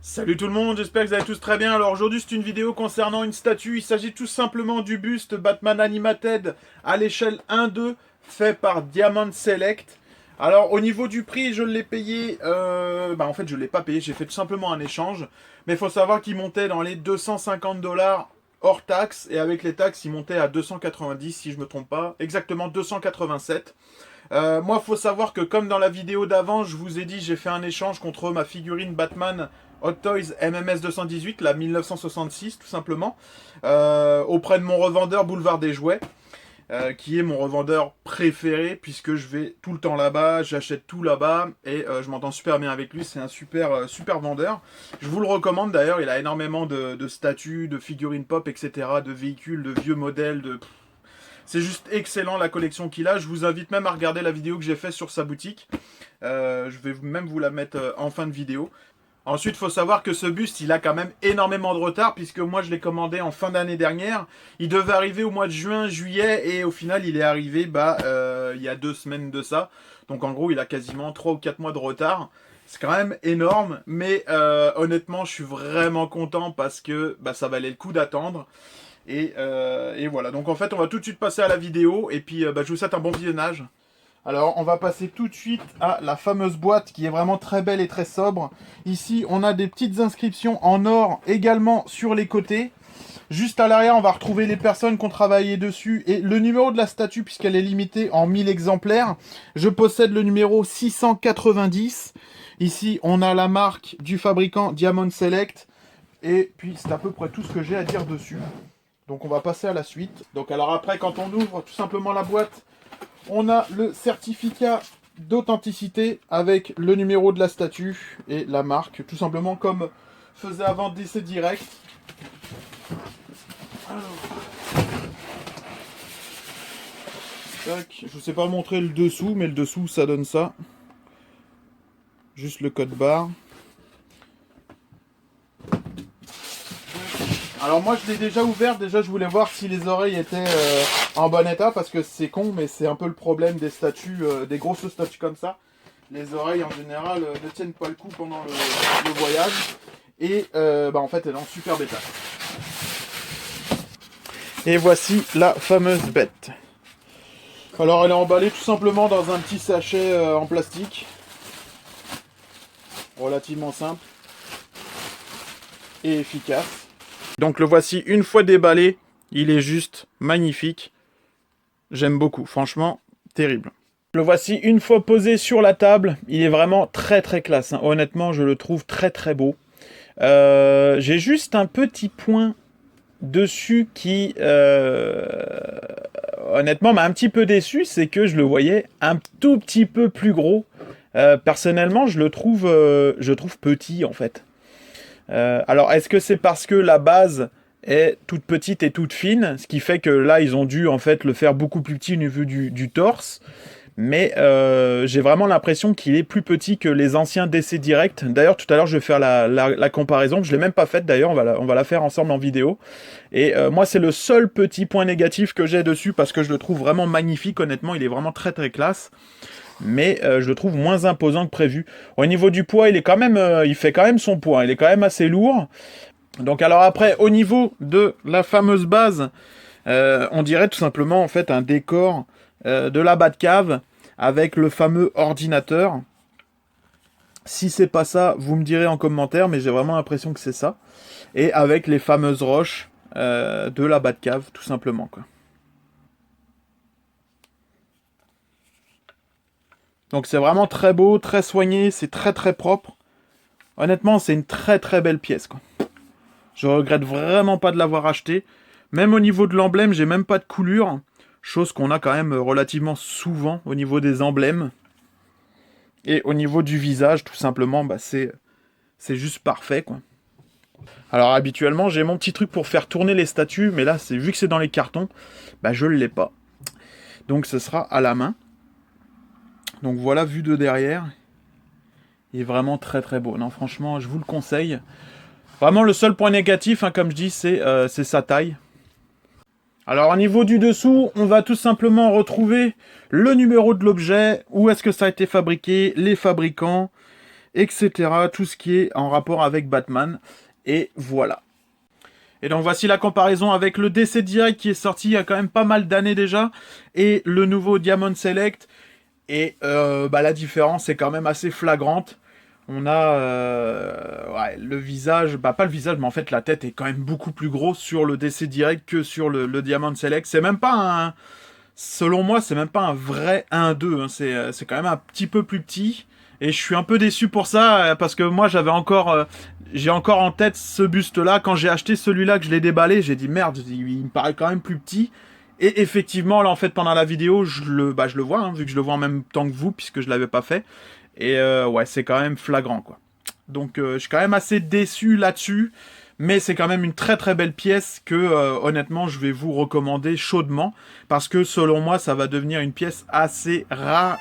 Salut tout le monde, j'espère que vous allez tous très bien. Alors aujourd'hui c'est une vidéo concernant une statue. Il s'agit tout simplement du buste Batman Animated à l'échelle 1-2 fait par Diamond Select. Alors au niveau du prix je l'ai payé, en fait je l'ai pas payé, j'ai fait tout simplement un échange. Mais il faut savoir qu'il montait dans les 250 $ hors taxes et avec les taxes il montait à 290 si je me trompe pas, exactement 287. Moi, faut savoir que comme dans la vidéo d'avant, je vous ai dit, j'ai fait un échange contre ma figurine Batman Hot Toys MMS 218, la 1966 tout simplement, auprès de mon revendeur Boulevard des Jouets, qui est mon revendeur préféré puisque je vais tout le temps là-bas, j'achète tout là-bas et je m'entends super bien avec lui. C'est un super vendeur. Je vous le recommande d'ailleurs. Il a énormément de statues, de figurines pop, etc., de véhicules, de vieux modèles, de c'est juste excellent la collection qu'il a. Je vous invite même à regarder la vidéo que j'ai faite sur sa boutique. Je vais même vous la mettre en fin de vidéo. Ensuite, il faut savoir que ce buste, il a quand même énormément de retard, puisque moi, je l'ai commandé en fin d'année dernière. Il devait arriver au mois de juin, juillet, et au final, il est arrivé il y a 2 semaines de ça. Donc, en gros, il a quasiment 3 ou 4 mois de retard. C'est quand même énorme, mais honnêtement, je suis vraiment content parce que ça valait le coup d'attendre. Et voilà, donc en fait, on va tout de suite passer à la vidéo, et puis je vous souhaite un bon visionnage. Alors, on va passer tout de suite à la fameuse boîte qui est vraiment très belle et très sobre. Ici, on a des petites inscriptions en or également sur les côtés. Juste à l'arrière, on va retrouver les personnes qui ont travaillé dessus et le numéro de la statue puisqu'elle est limitée en 1000 exemplaires. Je possède le numéro 690. Ici, on a la marque du fabricant Diamond Select. Et puis, c'est à peu près tout ce que j'ai à dire dessus. Donc on va passer à la suite. Donc alors après, quand on ouvre tout simplement la boîte, on a le certificat d'authenticité avec le numéro de la statue et la marque, tout simplement comme faisait avant DC Direct. Alors, tac, je ne sais pas montrer le dessous, mais le dessous ça donne ça. Juste le code barre. Alors moi je l'ai déjà ouvert, déjà je voulais voir si les oreilles étaient en bon état, parce que c'est con mais c'est un peu le problème des statues, des grosses statues comme ça. Les oreilles en général ne tiennent pas le coup pendant le voyage. Et en fait elle est en super état. Et voici la fameuse bête. Alors elle est emballée tout simplement dans un petit sachet en plastique. Relativement simple. Et efficace. Donc le voici une fois déballé, il est juste magnifique. J'aime beaucoup, franchement, terrible. Le voici une fois posé sur la table, il est vraiment très très classe. Hein. Honnêtement, je le trouve très très beau. J'ai juste un petit point dessus qui, honnêtement, m'a un petit peu déçu, c'est que je le voyais un tout petit peu plus gros. Personnellement, je trouve petit en fait. Alors, est-ce que c'est parce que la base est toute petite et toute fine, ce qui fait que là, ils ont dû en fait le faire beaucoup plus petit au niveau du torse, mais j'ai vraiment l'impression qu'il est plus petit que les anciens DC Direct. D'ailleurs, tout à l'heure, je vais faire la comparaison. Je l'ai même pas faite d'ailleurs, on va la faire ensemble en vidéo. Et moi, c'est le seul petit point négatif que j'ai dessus parce que je le trouve vraiment magnifique. Honnêtement, il est vraiment très très classe. Mais je le trouve moins imposant que prévu. Au niveau du poids, il fait quand même son poids. Il est quand même assez lourd. Donc alors après, au niveau de la fameuse base, on dirait tout simplement en fait un décor de la Batcave avec le fameux ordinateur. Si c'est pas ça, vous me direz en commentaire, mais j'ai vraiment l'impression que c'est ça. Et avec les fameuses roches de la Batcave, tout simplement, quoi. Donc c'est vraiment très beau, très soigné, c'est très très propre. Honnêtement, c'est une très très belle pièce, quoi. Je regrette vraiment pas de l'avoir acheté. Même au niveau de l'emblème, j'ai même pas de coulure. Chose qu'on a quand même relativement souvent au niveau des emblèmes. Et au niveau du visage, tout simplement, c'est juste parfait, quoi. Alors habituellement, j'ai mon petit truc pour faire tourner les statues, mais là, vu que c'est dans les cartons, je l'ai pas. Donc ce sera à la main. Donc voilà, vu de derrière. Il est vraiment très très beau. Non, franchement, je vous le conseille. Vraiment, le seul point négatif, hein, comme je dis, c'est sa taille. Alors, au niveau du dessous, on va tout simplement retrouver le numéro de l'objet, où est-ce que ça a été fabriqué, les fabricants, etc. Tout ce qui est en rapport avec Batman. Et voilà. Et donc voici la comparaison avec le DC Direct qui est sorti il y a quand même pas mal d'années déjà, et le nouveau Diamond Select. Et la différence est quand même assez flagrante. On a le visage, pas le visage, mais en fait la tête est quand même beaucoup plus grosse sur le DC Direct que sur le Diamond Select. C'est même pas un... Selon moi, c'est même pas un vrai 1-2, hein. C'est quand même un petit peu plus petit. Et je suis un peu déçu pour ça, parce que moi j'ai encore en tête ce buste-là. Quand j'ai acheté celui-là, que je l'ai déballé, j'ai dit merde, il me paraît quand même plus petit. Et effectivement, là, en fait, pendant la vidéo, je le vois, hein, vu que je le vois en même temps que vous, puisque je l'avais pas fait. Et ouais, c'est quand même flagrant, quoi. Donc, je suis quand même assez déçu là-dessus. Mais c'est quand même une très très belle pièce que, honnêtement, je vais vous recommander chaudement. Parce que, selon moi, ça va devenir une pièce assez rare.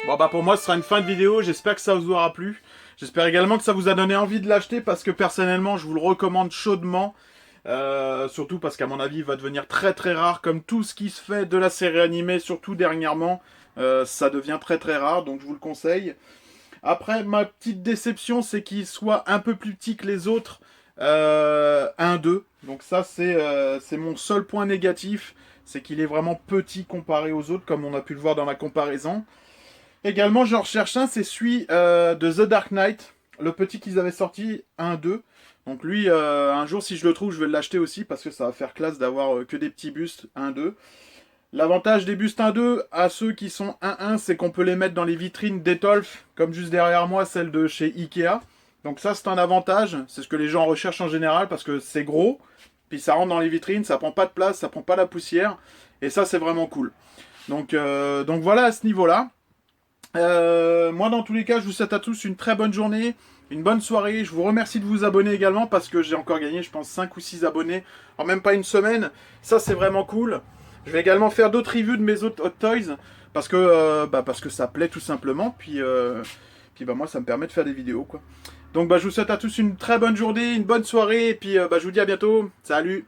Bon bah pour moi ce sera une fin de vidéo, j'espère que ça vous aura plu. J'espère également que ça vous a donné envie de l'acheter parce que personnellement je vous le recommande chaudement. Surtout parce qu'à mon avis il va devenir très très rare comme tout ce qui se fait de la série animée, surtout dernièrement. Ça devient très très rare donc je vous le conseille. Après ma petite déception c'est qu'il soit un peu plus petit que les autres. 1-2. Donc ça c'est mon seul point négatif. C'est qu'il est vraiment petit comparé aux autres comme on a pu le voir dans la comparaison. Également, j'en recherche un, c'est celui de The Dark Knight, le petit qu'ils avaient sorti, 1-2. Donc lui, un jour, si je le trouve, je vais l'acheter aussi, parce que ça va faire classe d'avoir que des petits bustes 1-2. L'avantage des bustes 1-2 à ceux qui sont 1-1, c'est qu'on peut les mettre dans les vitrines d'Etolf, comme juste derrière moi, celle de chez Ikea. Donc ça, c'est un avantage, c'est ce que les gens recherchent en général, parce que c'est gros, puis ça rentre dans les vitrines, ça prend pas de place, ça prend pas la poussière, et ça, c'est vraiment cool. Donc voilà à ce niveau-là. Moi, dans tous les cas, je vous souhaite à tous une très bonne journée, une bonne soirée. Je vous remercie de vous abonner également parce que j'ai encore gagné, je pense, 5 ou 6 abonnés en même pas une semaine. Ça, c'est vraiment cool. Je vais également faire d'autres reviews de mes autres Hot Toys parce que ça plaît tout simplement. Puis moi, ça me permet de faire des vidéos, quoi. Donc, je vous souhaite à tous une très bonne journée, une bonne soirée. Et puis, je vous dis à bientôt. Salut!